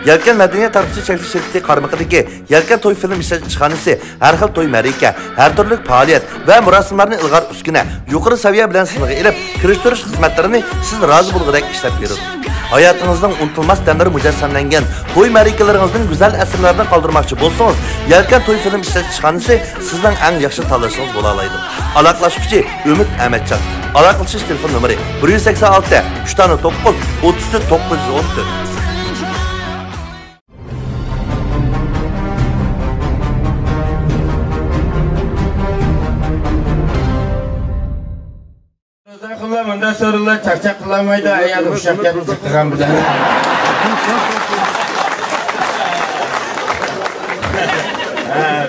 Yelken Medeniyet Tarixçi Çekiliş Şirketi qarmaqidagi Yelken Toy film ishlab har xil to'y maraka, har turli faoliyat va murosimlarni ilg'or uskuna, yuqori saviya bilan sizlarga elib, kirishtirish xizmatlarini siz rozi bo'lgudek ishlab beradi. Hayotingizning unutilmas damlari mujassamlangan to'y marakalaringizning go'zal asrlardan qoldirmoqchi bo'lsangiz, Yelken Toy film ishlab sizning eng yaxshi tanlashingiz bo'la oladi. Aloqalashuvchi Umid Ahmadjon. Aloqalashish telefon nomeri 186 309 34 914. Bunda sorular çarçak kılamaydı, ayağını uşak yapınca kıran bir tane.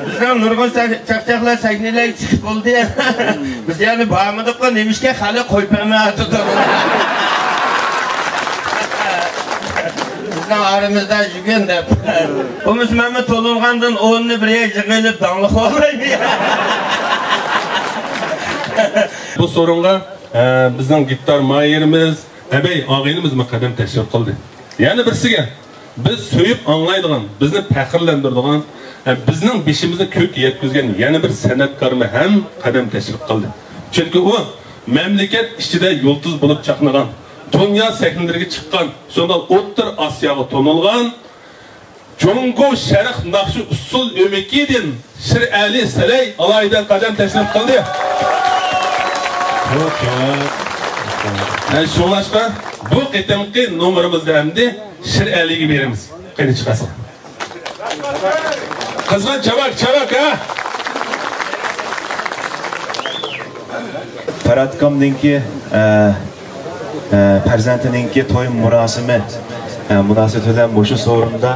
Bizden nurgun çarçaklar sahneler çıkıp oldu ya. Biz yani bağımıdıkla demişken hala koypeme atıdı. Bizden aramızda jügen de. O Mehmet Olurgan'dan oğlunu bir yer jıgılıp danlık olaydı ya. Bu sorunga bizning gittar mayirimiz, abey ağaynimiz qadam tashrif qildi. Yani birsiga biz so'yib anglaydigan, bizni faxrlantiradigan, bizning beshimizni ko'k yetkizgan yana bir san'atkormi ham qadam tashrif qildi. Chunki u mamlakat ichida yulduz bo'lib chaqnagan, dunyo sahnalariga chiqqan, shunday O'rta Osiyoga to'nilgan Jungo Sharq naqshi usul umikidin Shir Ali Salay alaydan qadam tashrif qildi. Şunlaşma bu qitimki numarimizda hamda Shir Aliga beramiz. Qani chiqasin. Qizg'an chavak ha. Paratkomninki farzandininki to'y murosimi munosabati bilan shu so'rinda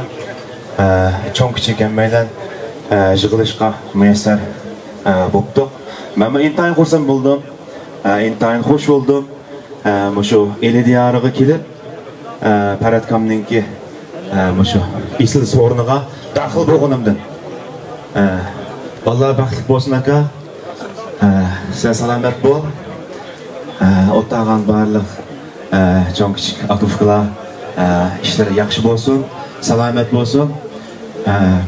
cho'ng kichik hammaydan yig'ilishga muyassar bo'ldik. Men intayin xursand bo'ldim. İntayin hoş oldum. Şu eli diyarıga kelib, Paratkomninki şu isl so'riniga daxil bo'lganimdan. Alloh baxtli bo'lsin aka. Sen salomat bo'l. O'tag'an barliq cho'ng kichik atufkalar ishlari yaxshi bo'lsin, salomat bo'lsin.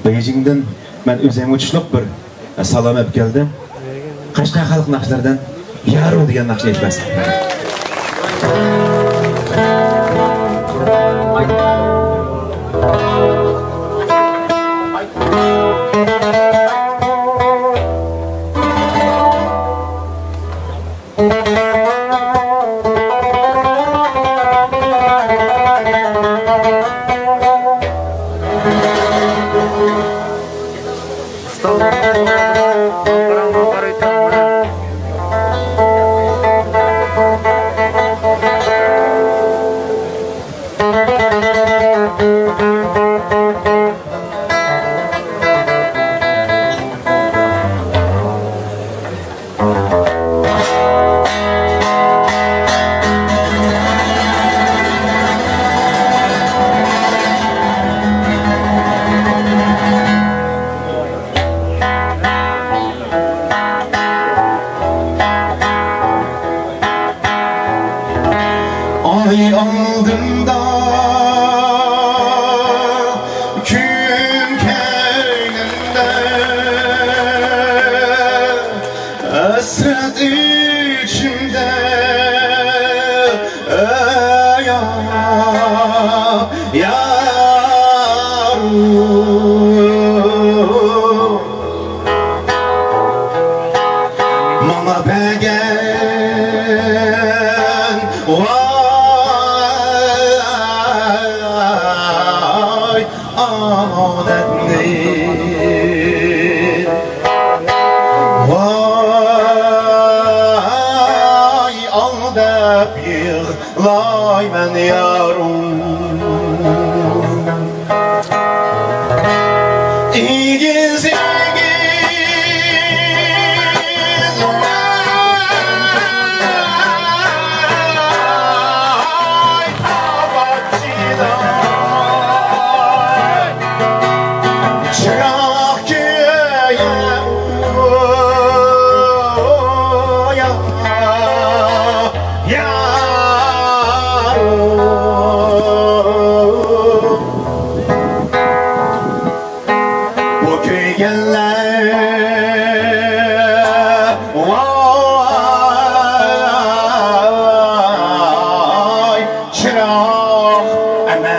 Beijingdan men o'zim uchishliq bir salom olib keldim. Qashqar xalq naqshlaridan Yaro degan naqshni aytmasin. Yaro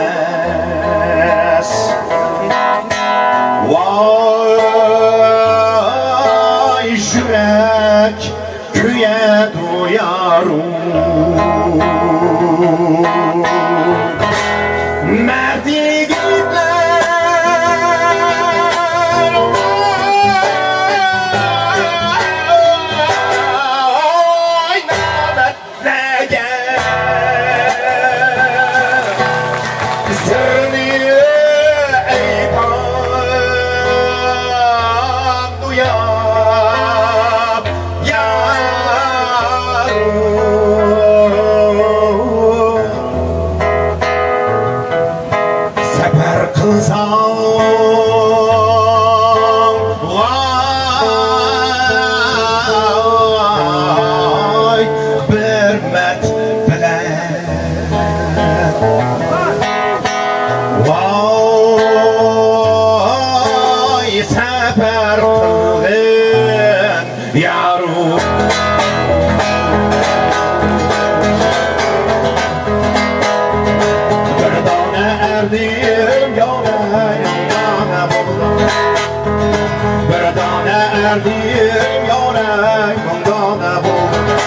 bilmez. Vay yürek güye duyarım. Mert yiğitler oynametlerge seni eytan duyar yarım. Sefer kılsam vay bir met bilen vay sefer kılın yarım. Bir tane erdim yana yana buldum. Bir tane erdim yana yana buldum.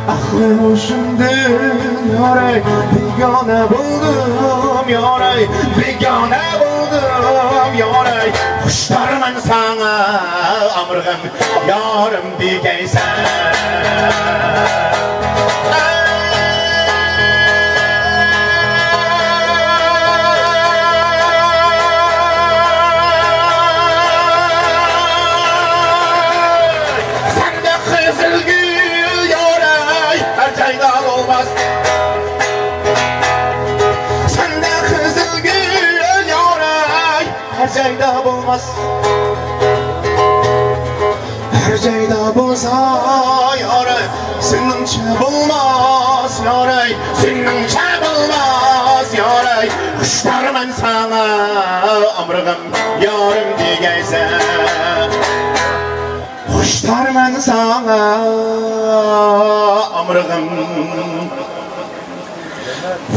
Aklım hoşumdun yaray begane buldum yaray begane buldum yaray. Kuşlarımın sana amrığım yarım dikeysen. Olmaz. Sende kızıl gül yaray her şeyde bulmaz. Her şeyde bulsa yaray senince bulmaz yaray senince bulmaz yaray. Kuşlarımın sana amrığım yarım diyeysen. Kuşlarımın sana amrığım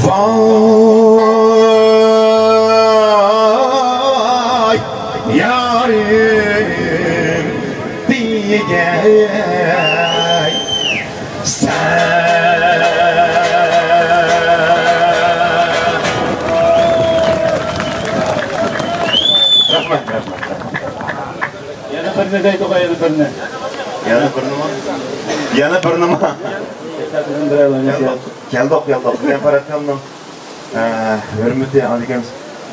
vay yarim diyeysen. Rahmet. Yana birine deydi qo'y, yana birine. Yana birnima? Yana birnima? Keldik. Ben Parakan'ın hürmeti anlayacağımız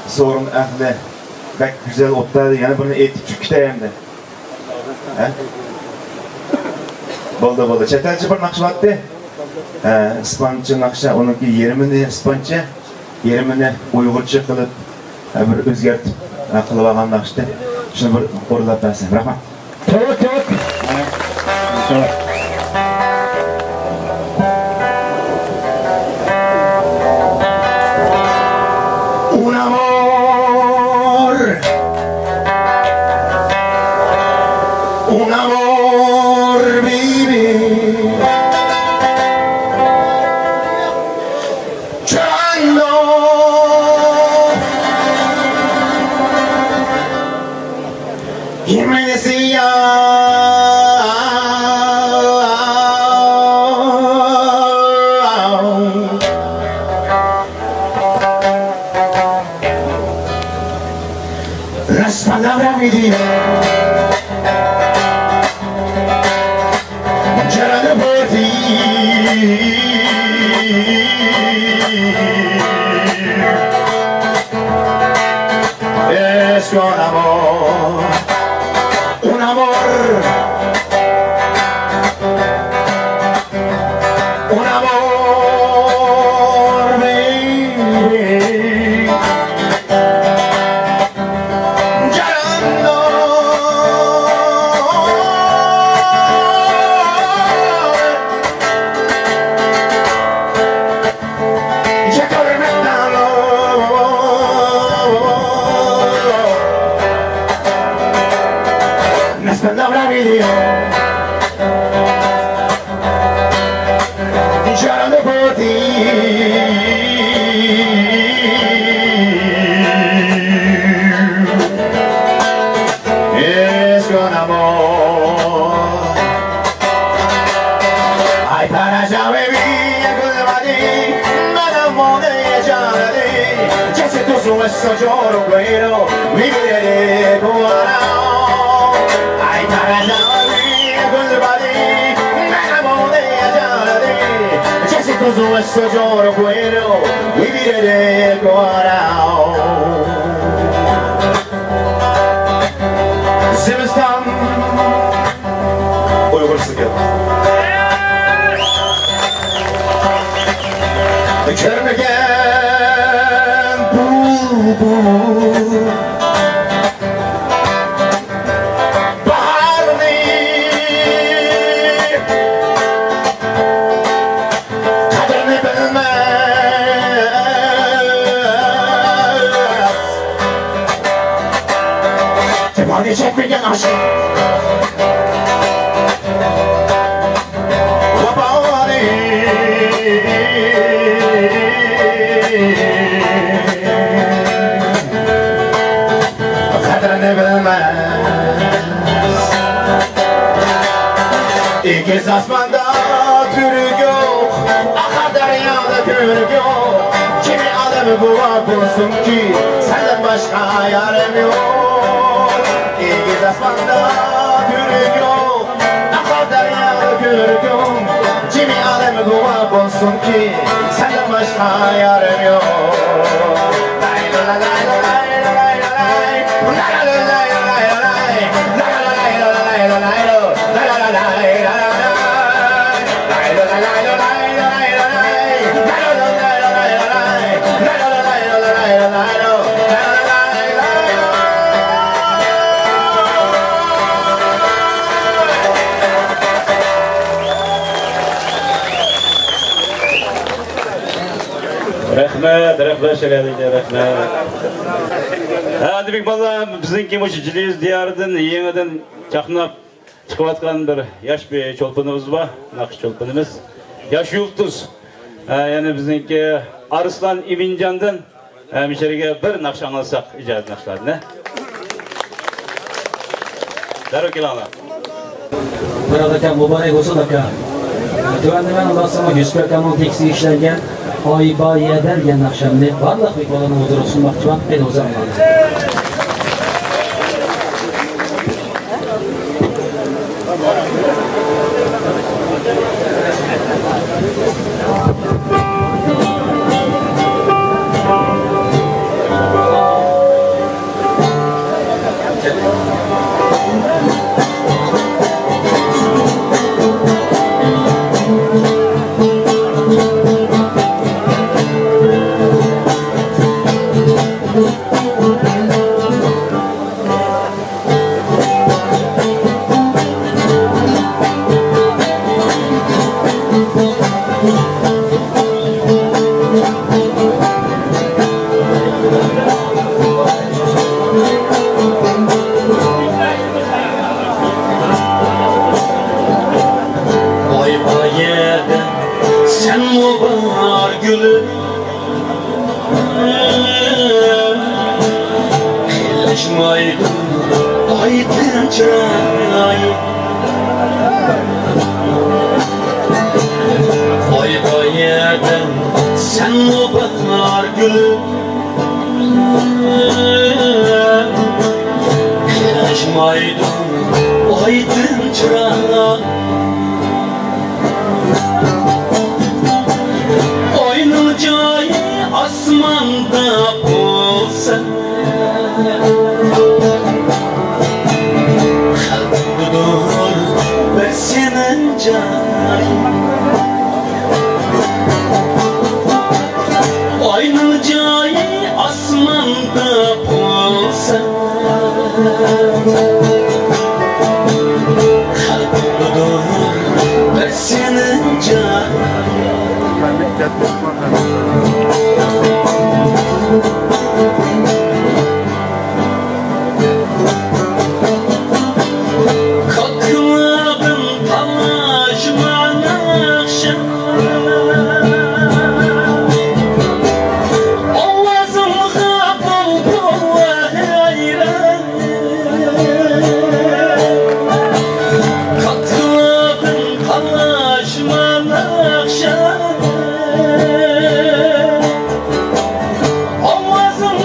sorun ahli pek güzel ottaydı. Yani bunu etip çıkıştayım de. Bolda. Çetelci bir nakşılattı. İspançı nakşa, onunki yerimini İspançı, yerimini Uygurca kılıp bir özgertip kılıp ağan nakşıdı. Şunu bir orulap versin. Rahman. Tavuk. Un amor vive llorando y me decía las palabras mi día. Es que un amor vive llorando y atormentado. Las palabras mi Dios llorando por ti. tutto questo giorno quello vivere con ai tarannari con badi l'amore già c'è tutto questo giorno quello vivere con Zimistan Uygursuga Körmegen Baharni Kadrini bilmez Tepani çekmegen aşık İkiz asmanda türü yok, akar deryada körük yok. Kimi adamı buva bulsun ki senden başka yarım yok. İkiz asmanda türü yok, akar deryada körük yok. Kimi adamı buva bulsun ki senden başka yarım yok. Lay la la lay la lay la lay la lay, la la la lay la lay la lay, la la la lay la lay la lay la. Rahmet şekerliydi, rahmet. Demek valla bizimki Muşiciliyiz diyardan, yeniden çakınıp çıkıvatkan bir yaş bir çolpanımız var, nakış çolpanımız. Yaş yuhtuz. Yani bizimki Arslan İmincan'dan içeriye bir nakış anlatsak icazet nakışlarını. Darı kilana. Buradaki mübarek olsun da ki. Tüvendimen Allah sana yüzperkanın teksi işlerken Ayba yedergen nakşamını varlık bir kolanı huzur sunmak için ben o zaman. Olmazım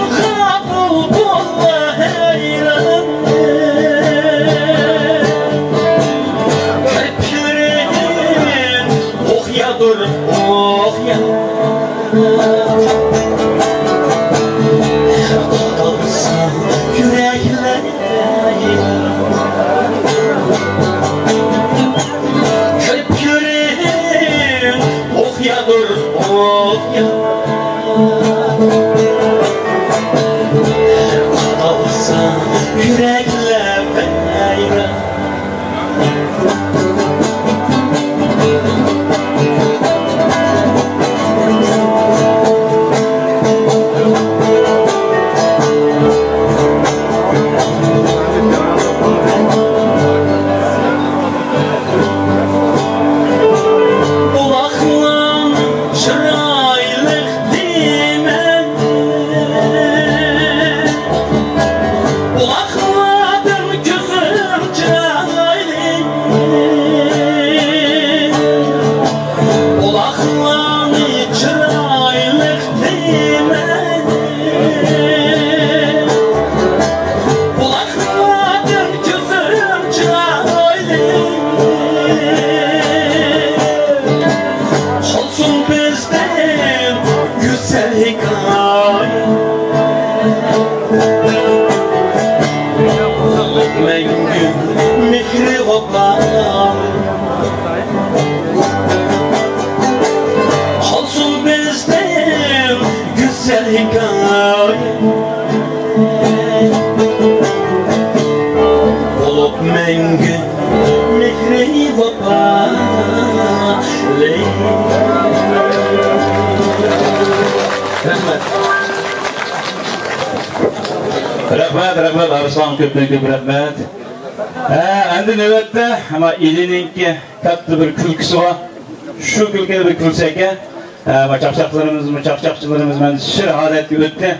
Mengü mikri otlar Kalsın bizden güzel hikaye Olup mengü mikri otlar Rahmat, Arslan köpüne köp rahmat. Endi navbatda ama ilininki katta bir kulkusi var. Shu kulkiga bir kulsaka, chaqchaqchilarimiz men shir holatga o'tdi.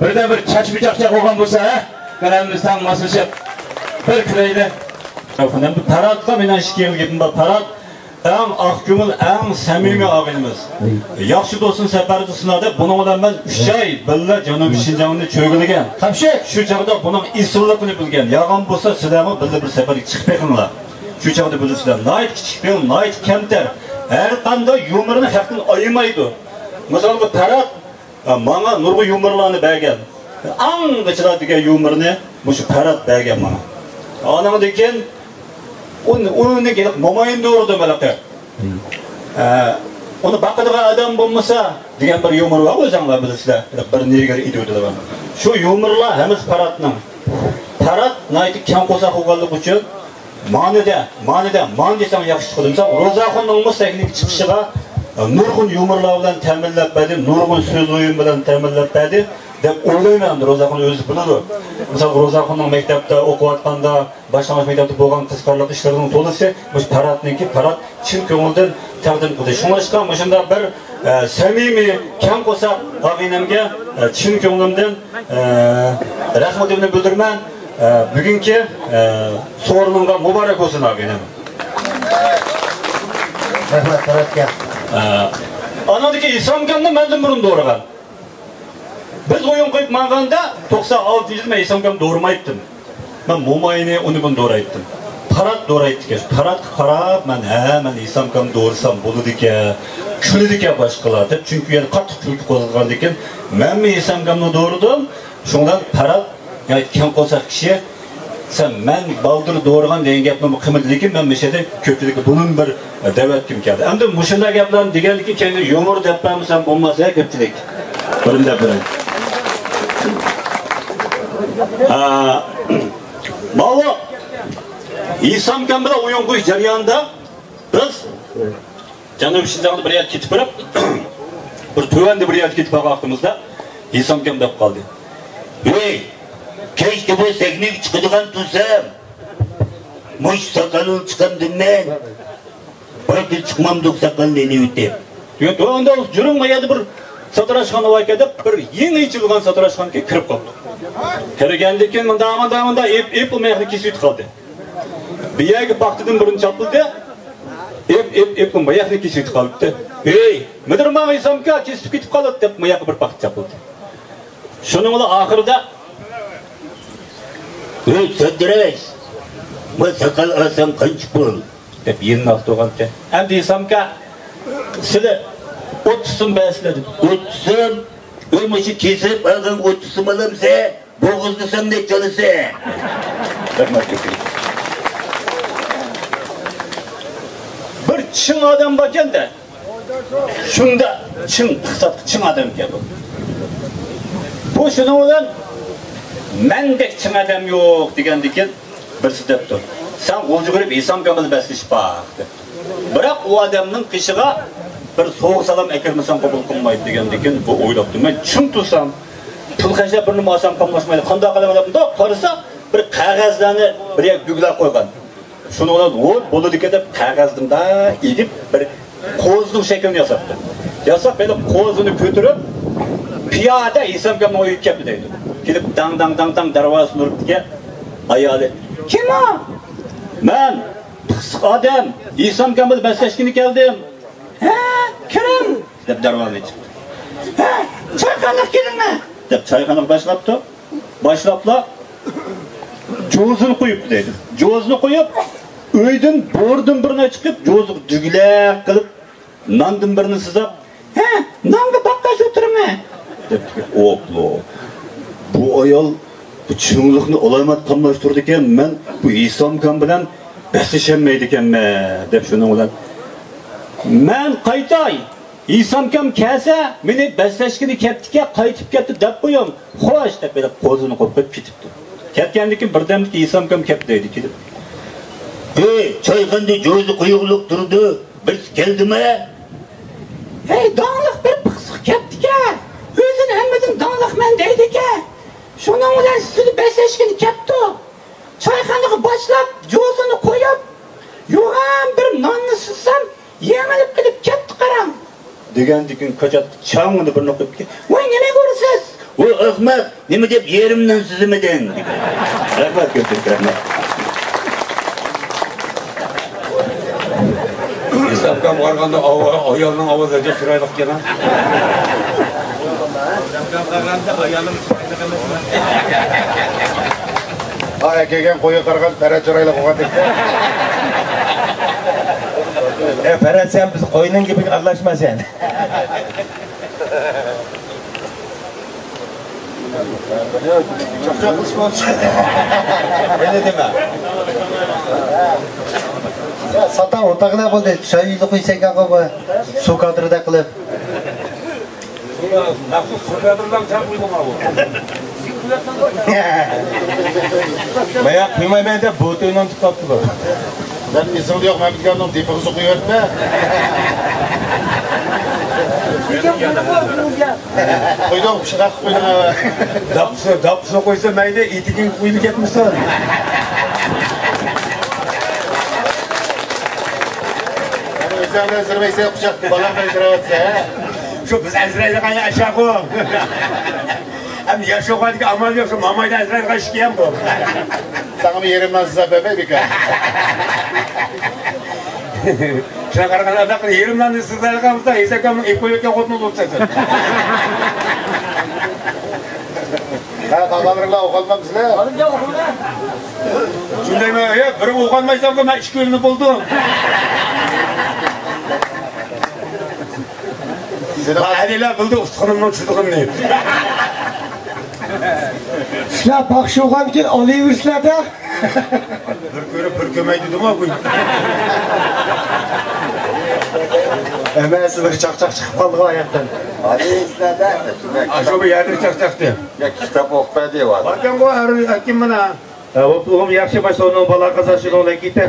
Birda bir chachmichaqchaq bo'lgan bo'lsa, kanalimiz ham moslashib bir kulaydi. Efendim bu Tarat'ta menen şikayet bor. Tarat eng aqko'ngil, eng samimiy og'inimiz. Yaxshi do'stim safarda sınadi. Buning bilan men 3 oy billa Janubiy Shinjongni cho'g'iligan. Hamshir shu chaqda buning isilligini bilgan. Yag'on bo'lsa sizlarmi billa bir safarga chiqib beqinglar. Shu chaqda bilasizlar. Nayt kichik film, nayt kamtar. Her qanday yumorni haqdan ayımaydi. Misol bu Tarat menga nurg'un yumorlarni bergan. Eng g'ichiladigan yumorni shu Tarat bergan menga. Anandan keyin onu gelip momayın doğurdu melekler. Onu bakıdığı adam bulmasa diyen bir yumur var o zaman bilirler. Bir nereye gidiyordu da. Şu yumurlar hemiz Tarat'ın. Tarat naydı kan kosa ko'gallik uchun man desem yaxshi chiqdimsa, Ro'zaxonning olmasa teknik chiqishiga nurg'un yumurlar bilan ta'minlab berdi, nurg'un so'z o'yin bilan ta'minlab berdi. deb o'ylayman, Ro'zaxon o'zi biladi. Misol Ro'zaxonning maktabda o'qiyotganda, boshlang'ich maktabda bo'lgan qiziqarli ishlarining to'lisi bu Taratniki, Tarat chin ko'ngildan taqdim qildi. Shunga chiqqan shunda bir samimiy kam qo'sa og'inamga chin ko'nglimdan rahmatimni bildiraman. Bugungi so'rinimga muborak bo'lsin og'inam. Rahmat Taratga. Anadaki İslamkamni mendan burun doğragan. Biz oyun koyup mağanda 96 yılda ben İslamkam doğurmayıptım. Ben Momayni onu bunu doğrayıptım. Tarat doğrayıptı ki. Tarat qarab ben İslamkam doğursam buludu ki. Külüdü ki başkalar. Çünkü yani katı külü kozulgan diken. Ben mi İslamkamni doğurdum. Şundan Tarat yani kim olsak kişi sen men baldır doğurgan deyin gapni qimmatlikin men meshada ko'pchilik bunun bir davat kim keldi. Endi mushunda gaplarni deganligi kendi yumor deb ham bo'lmasa ko'pchilik. Birinda birin. Mava İslamkam bilan o'yin qo'yish jarayonida biz Janubiy Shinjongda bir yer ketib turib bir tuvanda bir yer ketib vaqtimizda İslamkam deb qoldi. Hey, keşke bu teknik çıkıdıgan tutsam. Muş sakalın çıkan dinlen. Bırakın çıkmamdık sakalın eni ütep. Diyor, onda jurunmayadi bir satırashxona var edip bir yeni içilgan satırashxonaga kirib qoldi. Kirgandan keyin mında Apple mehni kesib qoldi. Biyagi paxtadan birini chopildi. Apple mehni kesib qoldi. Hey, midirma İslamka kesib ketib qoldi deb miyagi bir paxt chopildi. Şunun bilan oxirida Hey, Sadirash. Ma sakal alsam qancha pul? deb yeni avtoğancha. Endi İslamka sizlar 30 so'm berasizlar. 30 so'm. O'ymashi kesib olgan 30 so'm olamsa, bo'g'izlasam necha olasa? Rahmat ko'pchilik. Bir chin odam bor ekanda. Shunda chin odam keldi. Bu shuning bilan mendek chin odam yo'q degandikin birsi debdi. Sen o'lji ko'rib İslamkamni baslashib baq deb. Biroq u odamning qishiga bir soğuk salam ekirmesem kabul kılmaydı degandikin bu o'ylabdim. Men chin tursam, pul qashlab bir nima olsam qolmasmaydi. Qanday qilaman deb qarasa bir qog'ozlarni bir yak buklab qo'ygan. Shuni olib bo'ladi deb qog'ozdimda edib bir qo'zning shaklini yasabdi. Yasab böyle qo'zini ko'tarib piyoda İslamkamni o'yib keldi deydi. Kelib dang darvozasini uribdi. Ayoli, "Kim o?" "Men pisiq odam, İslamkamni baslashgani keldim." "Ha, kirim?" deb darvozaga chiqdi. "Ha, choyxonaga kelingmi?" deb choyxonaga boshlabdi. Boshlabla jo'zini qo'yibdi deydi. Jo'zini qo'yib, uydan bo'rdan birine chiqib, jo'zni duglaq qilib, nondan birini sizab, "Ha, nonga boqqash o'tirma." deb o'plo. bu ayol bu çığlıkni olamat tamlaştırdı ekan, men bu İslamkan bilan basışamaydi ekanman deb shuning bilan men qaytay. İslamkan kelsa, meni baslashgini ketdika, qaytib ketdi deb qo'yam. Xo'sh deb berib qo'zini qo'yib ketibdi. Ketgandan keyin birdamki İslamkan kelib deydi kelib. Çayxanda jo'zi quyuqliq turdi. Biz keldimi? Hey, dağlıq bir pıqsıq kepdika. Özün hammadan dağlıq men deydika. Şunun bilan sizni besleşkini kepdi. Çayxanaga boshlab, jo'zini qo'yib, yo'g'an bir nonni sizsam, yemilib qilib ketdi qaram. Degandan keyin ko'chat changni bir noqib ketdi. Voy, nima ko'rasiz? O ahmoq, nima deb yerimdan sizimidan? Rahmat ko'pchilik, rahmat. İslamkan varganda ayolning ovozi acayip chiroyli ekan. İslamkan varganda ayolning Ay kelgan qo'yi qarg'an para chiroyli bo'lgan deb. Para sen biz qo'yning gibi aralashmasan. Çok qilishmoqchi. Nima dema? Satan o'taqlar bo'ldi. Choyni qo'ysak qo'yba. Suv kadrida qilib. Maxsus suqadırdan çam qo'ydim bu. Maya qiymayman deb bo'toydan chiqibdi bu. Ben esimde yok, ben bilgandim, tepimizi qo'yayotma. Qo'ydim, shiraq qo'ydim. Dapsa qo'ysa mayda, etiging qo'yib ketmisan. O'zingdan zirmaysa quchoq, balam ajrayotsa. Shu biz ajraydigan ashaqo. Hem yaşoqadiga amal yo'q, shu mamaydan ajraydigan ish ham bu. Sana bir yerimden size bebe bika. Şuna qaraganda da yerimdan sizlarga esakamning ekoyotgan xotini bo'lsa. Ha, taqamırlar o'qolmamsizlar. Shundaymi? Bir o'qolmaysan, men 2 kunni bo'ldim. Hadilar bildi ustixonimdan tushdig'imni. Sizlar baxshi o'qanki olayversizlar-da. Bir ko'rib bir ko'may dedim-ku bu. Emas, bir chaqchaq chiqib qoldi oyoqdan. Olayversizlar-da. Shu bir yerda chaqchaqdi. Ya kitob o'qib deyapti. Bakkan-ku akim mana. O'g'lim yaxshi başlawning bola qazashini olay ketdi.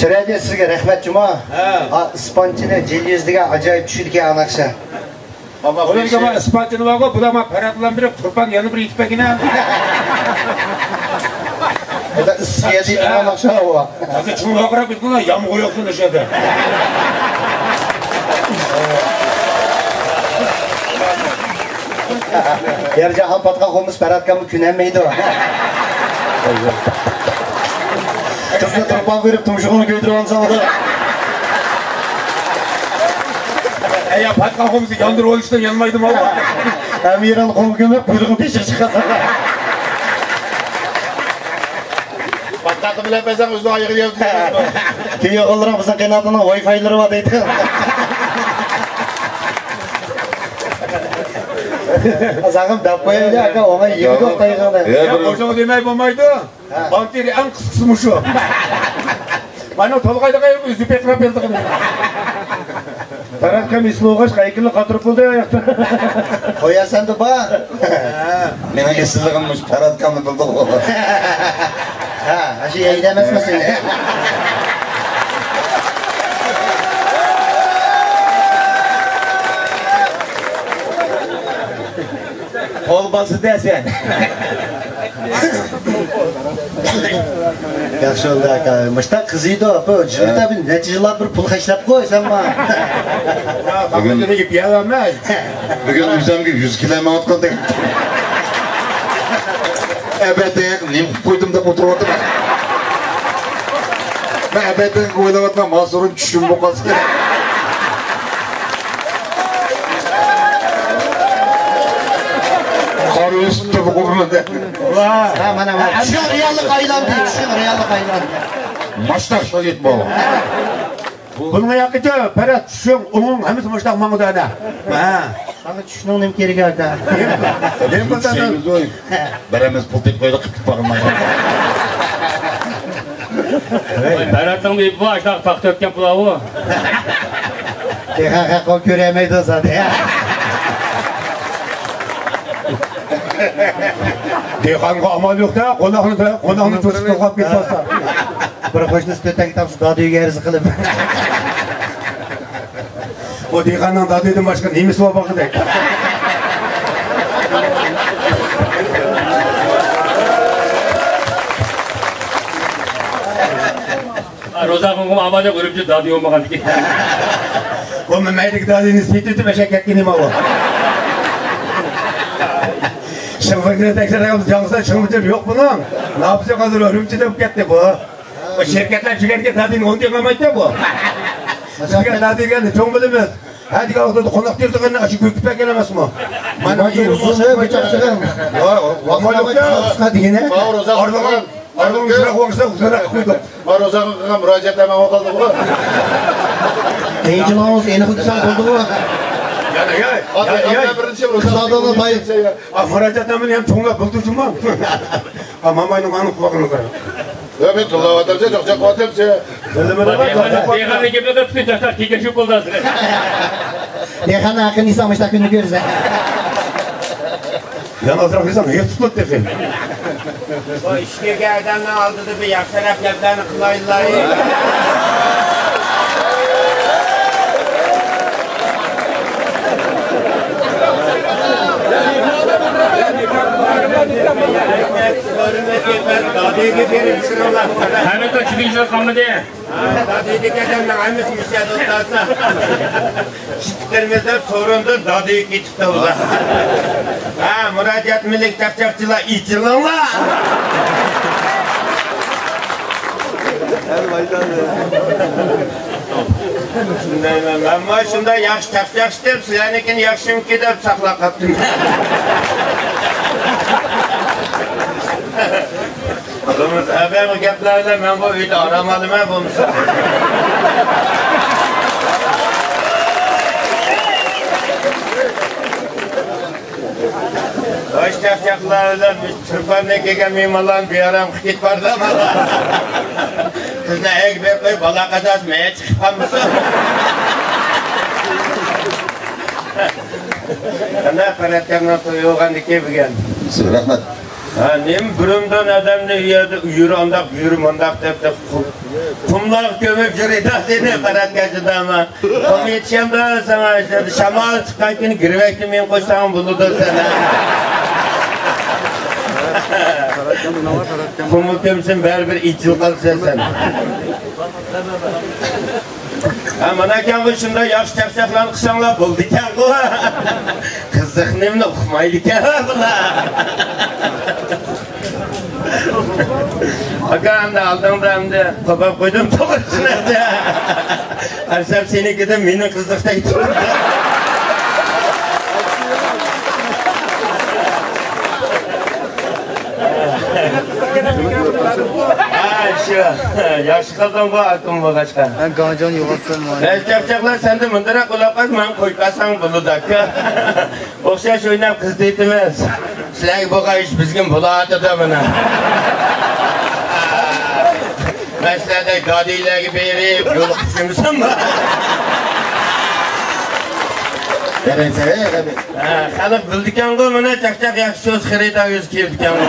Shiraydi sizga rahmat Juma. Ispanchini Jelyuzdiga ajoyib tushirgan anaqsha. Ularga men ispanchini bor, bu da men parat bilan berib, turpan yana bir yetpagina. Bu da issiga deydigan anaqsha bu. Hozir chunroqroq bitgan, yomg'ir yo'qsin o'shada. Yerjahan patqa qo'ymiz paratkamni kunammaydi. Qizni turpan berib tumshug'ini ko'ydirib olsa unda. Ya patqa qo'ymizni yondirib olishdan yanmaydimi o? Ham yeran qo'yib ko'mib, buyrug'ini teshib chiqadi. Patqaqi bilan bezang o'zini oyog'iga yopdi. Keyin o'g'illar bizning qanotning Wi-Fi'lari bor deydi. Azag'im dab qo'yaydi aka, ona yeydi o'qtaygani. Ya qo'shig'i demay bo'lmaydi. Bantiri eng qisqasi mushu. Mana to'lg'ayda qayerga o'zi pekrab berdi. Paratkam islo'g'ash qaykilni qatirib bo'ldi oyoqda. Qo'yasan-da bor. Meni eslig'immiz paratkamni bildi. Ha, shu yerda emasmi sen? Olması desen. Yaxshi oldu aka. Mishta qiziydi, bu jirda bir natijalar bir pul xashlab qo'y sen ma. Bugun nega piyalamay? Bugun o'zimga 100 km otgandik. Abadan nim qo'ydim deb o'tiribdim. Men abadan o'ylayapman, Mansurning tushum bo'lqasi kerak. Üstü bu kurulu de. Ha, mana. Shu reallik aylandı, shu reallik aylandı. Maçlar şöyle bu. Bunun yakıcı Ferhat düşün onun hemisi maçlar mağda ana. Ha. Sana düşünün nem gerek aka. Benim kadar Beremiz pul tep koyduk kıtıp bakılmaya. Ferhat'ın bir bu aşağı taktı ötken pulağı. THK kol göremeydi zaten. Dehqonga amal yo'q da, qo'noqni to'sib qo'yib ketmasa. Bir qo'shni spetdan kitobsiz dodiga arz qilib. O dehqonning dodidan boshqa nemisi bor boqida. Rozaqın amal yo'q, uribchi dodi olmagan ekan. O maylik dodini setib mashakatga nima bor? Şıngfırgını tekrar yapalım. Canlısa şıngfırgını yok bunun. Ne yapacak hazır örümcü de bu gitti bu. O şirketler çıkarken tadını 10 diye kamaydı bu. Şirket tadını geldi. Çok bilmez. Hadi kalktı konak dirdiğini açık göküpe gelemez mi? Bana uzun ne bıçak çıkan. Ama yok ya. Hadi yine. Arılan uçuna koyarsa uzarak koyduk. Var o zaman müracaat hemen oldu bu. Heyecanımız en hızlısan oldu bu. Kısadağına dayı. Müracaat hemen hem çoğunla bulducum var. Mamayның anı kulağını koyar. Ben tullav atarsa çok atarsa. Dehqonni kepda tutib tashlar, tekashib bo'ldi. Dehqonni haqqini isamishda kunni ko'rsa. Yalnızrak insan hep tutulur defem. O işe geldiğinde aldı da bir yakşarap yaplarını kılaydılar. Hemen kaçırıcılar kalmadı. Dadıydık adamla aynı müsaade oltarsa. İşitlerimizden sorundu, dadıyı geçti ola. Ha, müracaat millik çakçakçılar içilanlar. Ben şunda yaxşı çakçakçı deyip, sizlerininkini yaxşım ki deyip sakla kaptım. Ben o geplerle ben bu uyda aramadım ha bu misal. Hoş çakçaklarla Türkmen'e gelen mimarlan bir aram kıt vardı ama kızına ekmek koy bala kazas meye çıkıpan mısın? Kanda Ferhat'tan toyuğan dike bilgen. Rahmet. Ha, nem bürümden adamını yürü ondak, yürüm ondak deyip de kumlar gömüp yürüydü seni Ferhat geçidi ama kum yetişem de sana işte şamal çıkarken girvekli men koysam buludu sana. Kumu gömsün bir içil kalsa sen. Mana kan şunda yaxşı çakçaklarını kısanlar buldu kan bu. Kızık nemle okumaydı kan bunlar. Bakan da aldım da hem de babam koydum tabasına da. Arsam seni gidip benim kızlıkta gidiyorum. Şu yaşlı kızım bu aklım bu kaçkan. Ben gancan yoğursun var. Çakçaklar sen de mındıra kulak az ben koykasan bunu da ki. Okşaş oynam kız deyitimiz. Sizler bu iş bizgin buladı da bana. Mesela de gadiyle gibi verip yolu kuşumsun mu? Evet evet. Kalıp bildikken bu bana çakçak yakşı söz kırıyda yüz kirdikken bu.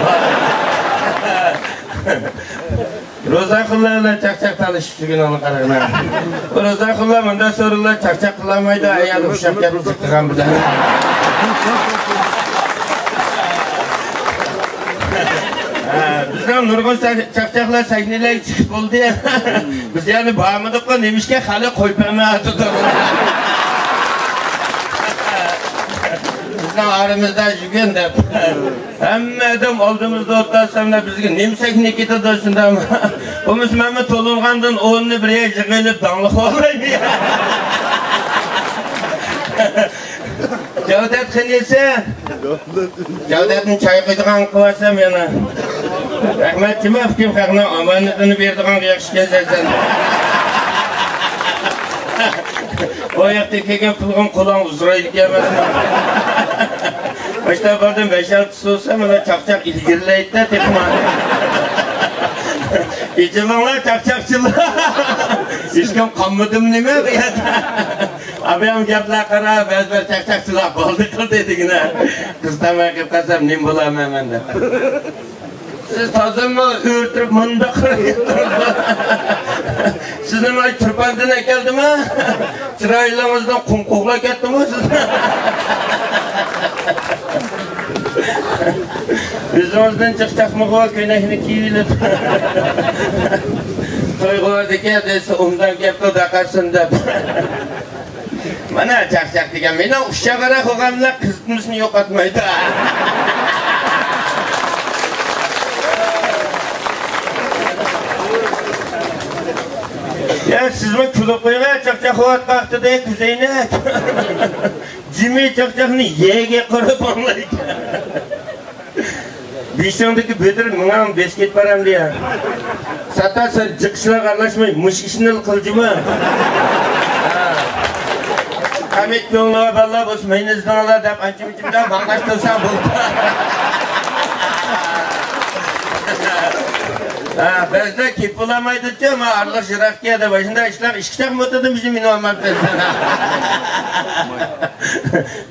Rozakıllarla çakçak tanışıp gün onu kararına. Bu rozakıllar bundan sorular çakçak kılamaydı ayağı uşak yapıp çıktıkan bir tane. Bizden nurgun çakçaklar sakneler çıkıp oldu ya. Biz yani bağımıdıkla demişken halı koypeme atıdır. Bizden aramızda jügen de. Hemme adam olduğumuzda otlarsam da bizge nemsek neketi dursunda ama. O Müslümanı tolungandan oğlunu bireye jıgılıp danlık olaydı ya. Cavdet kınıysa, Cavdet'in çay kıydıgan kıvarsam yana. Rahmat Timov kim haqni omonatini berdiğanga yaxshi kelsan. O yoqda kelgan pulg'im qo'lim uzraydi emasmi? Başta bordim 5-6 olsa mana chaqchaq ilgirlaydi-da tepman. İcilonlar çaqchaqchilar. Hech kim qolmadim nima bu yerda? Abam gaplar qara, ba'zi chaqchaqchilar bo'ldi dedigina. Qiz tamam qilib qasam nim bo'laman menda. Siz tozimni o'rtirib munda qilib sizni mana turpandan keldimi? Chiroyingizdan qum qo'g'la ketdimi siz? Bizimizden çıkacakmığı könehini kiyilip toyğuadaki dese ondan gepli dakarsın dep. Bana çakacak degen meni uşağara koğamlar kızımızını yok atmaydı. Ya siz mi külüp koyga çakacak oğat kalktı diye küzeyine Cimi çakacakını yege kırıp anlaydı. Beşindeki Bedir mıngam besket param diye. Satasa cıkışlar anlaşmay, muş işini kılcımı. Hamet yoluna valla boz, meynizden ala deyip ançım içimden bangaştılsam buldu. Bezde kip bulamaydı diyor ama arlık jırakkiye de başında işler işkişak mı oturdum bizim inormal bezden.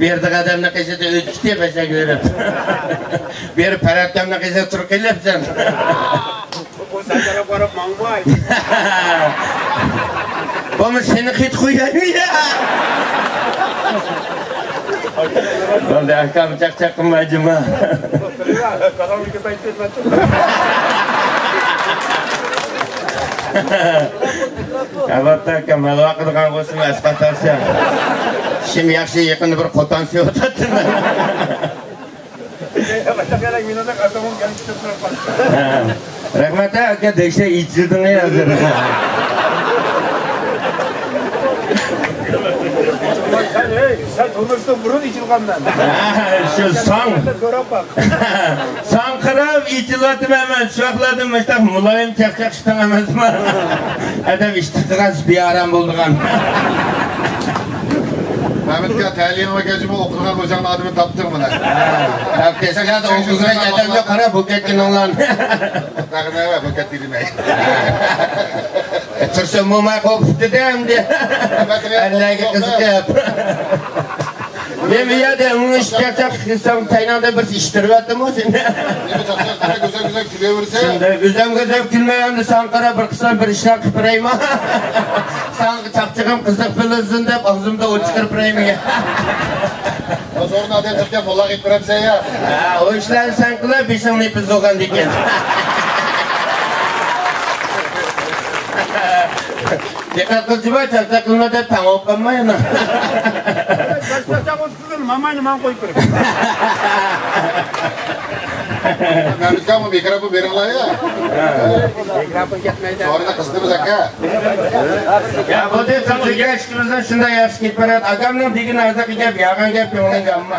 Bir yerde adamla kese de ödük diye beşe görüp. Bir yerde paratamla kese Türk elepsen. Bu saçlara varıp mangvay. Bu mu seni hit koyayım ya? Vallahi akam çak bacıma. Kabarta kemal vaqtdan bo'lsin asqatarsa. Şimdi yaxshi yaqin bir qo'ton sevotadi. Rahmat aka desha ichirding hozir. Sen to'g'risida burun ichilganman. Shu sang. Sanqirab ichiladim hemen, sho'xladim, mashta muloyim chaqchaqishdan emasmi? Adam ishtiqas bearam bo'ldigan. Mehmet'e taliyin ve gecimi okuduğun hocamın adını taptım bana. Kesinlikle okuduğun adamla kara buketkin olan. Bakın eve buket değilim. Türkçe mumay kopup dedim diye. Allah'a kızık yap. Benim ya da onu işleyecek kızım Tayland'da bir iştiriyordum o seni. Güzel güzel gülüyor verse. Şimdi güzel gülmeyem de Sankara bir kısa bir işler kıpırayım ha. Sanki çakçığım kızık filizin de ağzımda o çıkırpırayım ya. O sorun adet çıkıyor bolla gitmirem sen ya. O işleri sen kıla bir şey ne biz oğan diken. Dikkat kılcıma çakçak kılma da tam okanma yana. Çakçak olsun mamayla man koyup koyup. Mehmet'e ama mikrofon verin la ya. Mikrofon gitmeydi. Sonra da kızdığımız hakka. Ya bu da çakçak yaşkımızdan şunda yaş gitmeret. Agamdan digin arzak gep, yagan gep, yolun gamma.